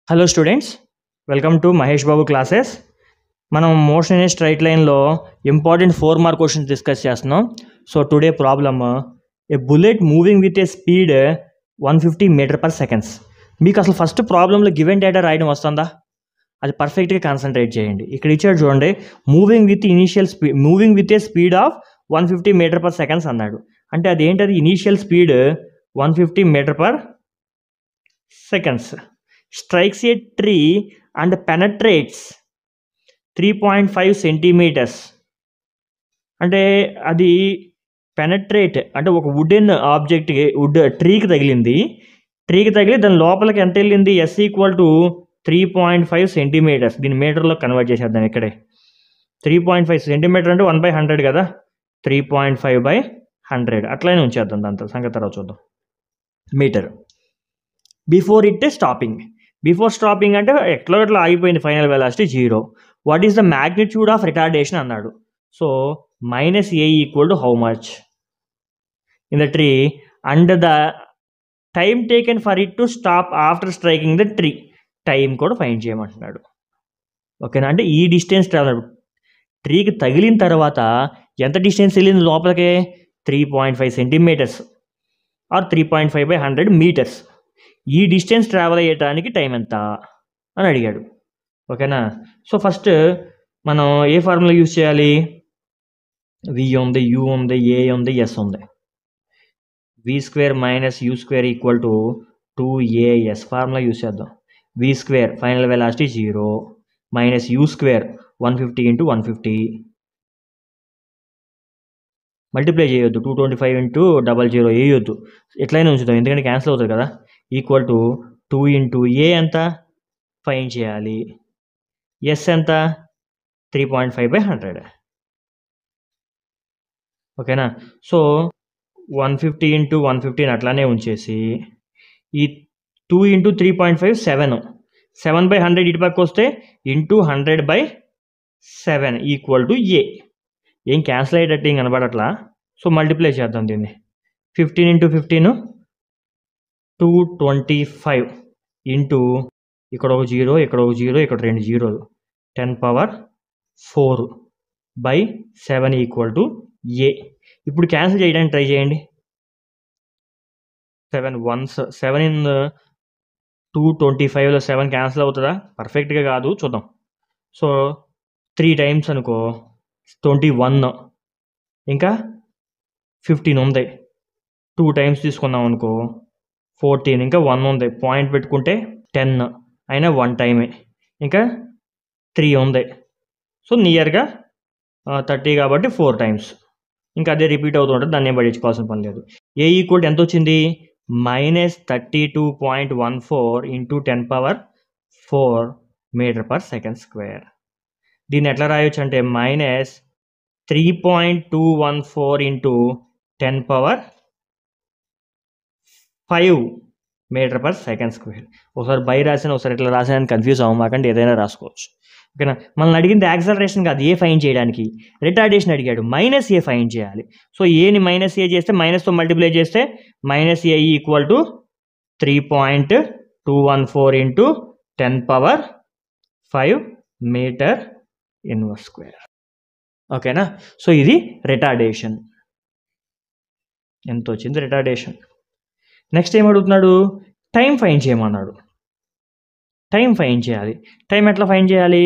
Hello students, welcome to Mahesh Babu classes. మనం motion in a straight లైన్లో important 4 mark questions discuss చేస్తున్నాం. So today problem, a bullet moving with a speed 150 metre per seconds. మీకు అసలు first ప్రాబ్లంలో given data రాయడం వస్తుందా? అది పర్ఫెక్ట్గా కాన్సన్ట్రేట్ చేయండి. ఇక్కడ ఇచ్చాడు చూడండి, moving with a speed of 150 metre per seconds అన్నాడు. అంటే అదేంటది? Initial speed 150 metre per seconds. Strikes a tree and penetrates 3.5 centimetres. అంటే అది పెనట్రేట్ అంటే ఒక వుడెన్ ఆబ్జెక్ట్కి ట్రీకి తగిలింది. దాని లోపలికి ఎంత వెళ్ళింది? S equal to 3.5 centimetres. దీని మీటర్లో కన్వర్ట్ చేసేద్దాం. ఇక్కడే 3.5 సెంటీమీటర్ అంటే 1/100 కదా, 3.5/100 అట్లనే ఉంచేద్దాం. దాంతో సంగతి తర్వాత చూద్దాం. మీటర్. బిఫోర్ స్టాపింగ్ అంటే ఎట్లా ఆగిపోయింది, final velocity 0. What is the magnitude of retardation అన్నాడు. So minus A equal to how much in the tree and the time taken for it to stop after striking the tree. Time కూడా find చేయమంటున్నాడు. ఓకేనా? అంటే ఈ distance travel, ట్రీకి తగిలిన తర్వాత ఎంత distance వెళ్ళింది లోపలికి? 3.5 సెంటీమీటర్స్ ఆర్ 3.5/100 మీటర్స్. ఈ డిస్టెన్స్ ట్రావెల్ అయ్యడానికి టైం ఎంత అని అడిగాడు. ఓకేనా? సో ఫస్ట్ మనం ఏ ఫార్ములా యూజ్ చేయాలి? వి ఉంది, యూ ఉంది, ఏ ఉంది, ఎస్ ఉంది. v² - u² equal to 2as formula use చేద్దాం. v² final velocity 0 minus u² 150 × 150 multiply చేయొద్దు. 225 × 00 వేయొద్దు, ఎట్లయినా ఉంచుదాం ఎందుకంటే క్యాన్సిల్ అవుతుంది కదా. ఈక్వల్ టు 2 × a ఎంత ఫైండ్ చేయాలి, ఎస్ ఎంత 3.5/100. ఓకేనా? సో 150 × 150 అట్లానే ఉంచేసి ఈ 2 × 3.5 7/100 ఇటు పక్క వస్తే ఇంటూ 100/7 ఈక్వల్ టు ఏ. ఏం క్యాన్సిల్ అయ్యేటట్టు ఏం కనబడట్లా. సో మల్టిప్లై చేద్దాం దీన్ని. 15 × 15 225 ఇంటూ ఇక్కడ ఒక 0, ఇక్కడ ఒక 0, ఇక్కడ 2 జీరోలు 10⁴/7 ఈక్వల్ టు ఏ. ఇప్పుడు క్యాన్సిల్ చేయడానికి ట్రై చేయండి. 7 1s 7 ఇన్ 225లో 7 క్యాన్సిల్ అవుతుందా? పర్ఫెక్ట్గా కాదు, చూద్దాం. సో 3 టైమ్స్ అనుకో 21, ఇంకా 15 ఉంది. 2 టైమ్స్ తీసుకున్నాం అనుకో 14, ఇంకా 1 ఉంది. పాయింట్ పెట్టుకుంటే 10 అయినా 1 టైమే, ఇంకా 3 ఉంది. సో నియర్గా 30 కాబట్టి 4 టైమ్స్. ఇంకా అదే రిపీట్ అవుతూ ఉంటుంది, దాన్ని ఏం పట్టించుకోవాల్సిన పని లేదు. ఏ ఈక్వల్ ఎంత వచ్చింది? -32.14 × 10⁴ మీటర్ పర్ సెకండ్ స్క్వేర్. దీన్ని ఎట్లా రాయొచ్చు అంటే -3.214 × 10⁵ మీటర్ పర్ సెకండ్ స్క్వేర్. ఒకసారి బై రాసిన, ఒకసారి ఇట్లా రాసాను, కన్ఫ్యూజ్ అవ్వమాకండి, ఏదైనా రాసుకోవచ్చు. ఓకేనా? మనల్ని అడిగింది యాక్సలరేషన్ కాదు, ఏ ఫైండ్ చేయడానికి. రిటార్డేషన్ అడిగాడు, -a ఫైండ్ చేయాలి. సో ఏని -a చేస్తే, మైనస్తో మల్టిప్లై చేస్తే -a equal to 3.214 × 10⁵ metre inverse square. ఓకేనా? సో ఇది రిటార్డేషన్. ఎంత వచ్చింది రిటార్డేషన్. నెక్స్ట్ ఏం అడుగుతున్నాడు? టైం ఫైండ్ చేయమన్నాడు. టైం ఫైండ్ చేయాలి. టైం ఎట్లా ఫైండ్ చేయాలి?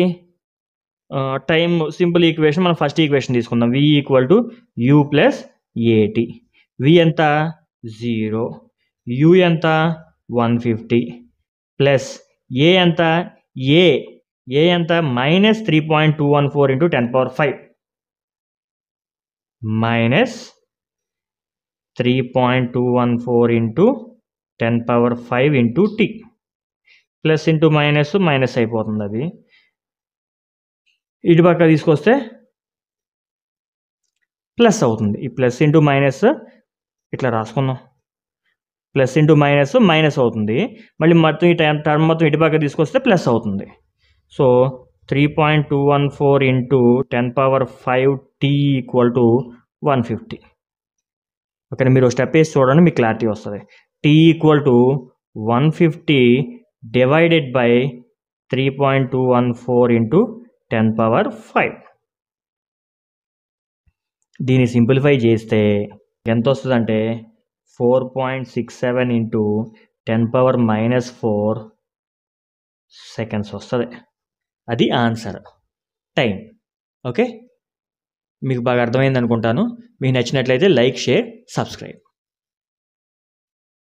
టైం సింపుల్ ఈక్వేషన్, మనం ఫస్ట్ ఈక్వేషన్ తీసుకుందాం. v equal to u plus A T. v ఎంత? 0. u ఎంత? 150 ప్లస్ ఏ ఎంత? ఏ ఎంత? -3.214 × 10⁵ minus 3.214 × 10⁵ into T. Plus into minus అయిపోతుంది. అది ఇటు పక్క తీసుకొస్తే ప్లస్ అవుతుంది. ఈ ప్లస్ ఇంటూ మైనస్ ఇట్లా రాసుకుందాం. ప్లస్ ఇంటూ మైనస్ అవుతుంది. మళ్ళీ మొత్తం ఈ టర్మ్ మొత్తం ఇటు పక్క తీసుకొస్తే ప్లస్ అవుతుంది. So 3.214 × 10⁵ T equal to 150. Okay, మీరు స్టెప్ వేసి చూడండి, మీకు క్లారిటీ వస్తుంది. T equal to 150 divided by 3.214 into 10⁵. దీన్ని సింప్లిఫై చేస్తే ఎంత వస్తుందంటే 4.67 ఇంటూ 10⁻⁻4 సెకండ్స్ వస్తుంది. అది ఆన్సర్ టైం. ఓకే, మీకు బాగా అర్థమైంది అనుకుంటాను. మీకు నచ్చినట్లయితే లైక్, షేర్, సబ్స్క్రైబ్.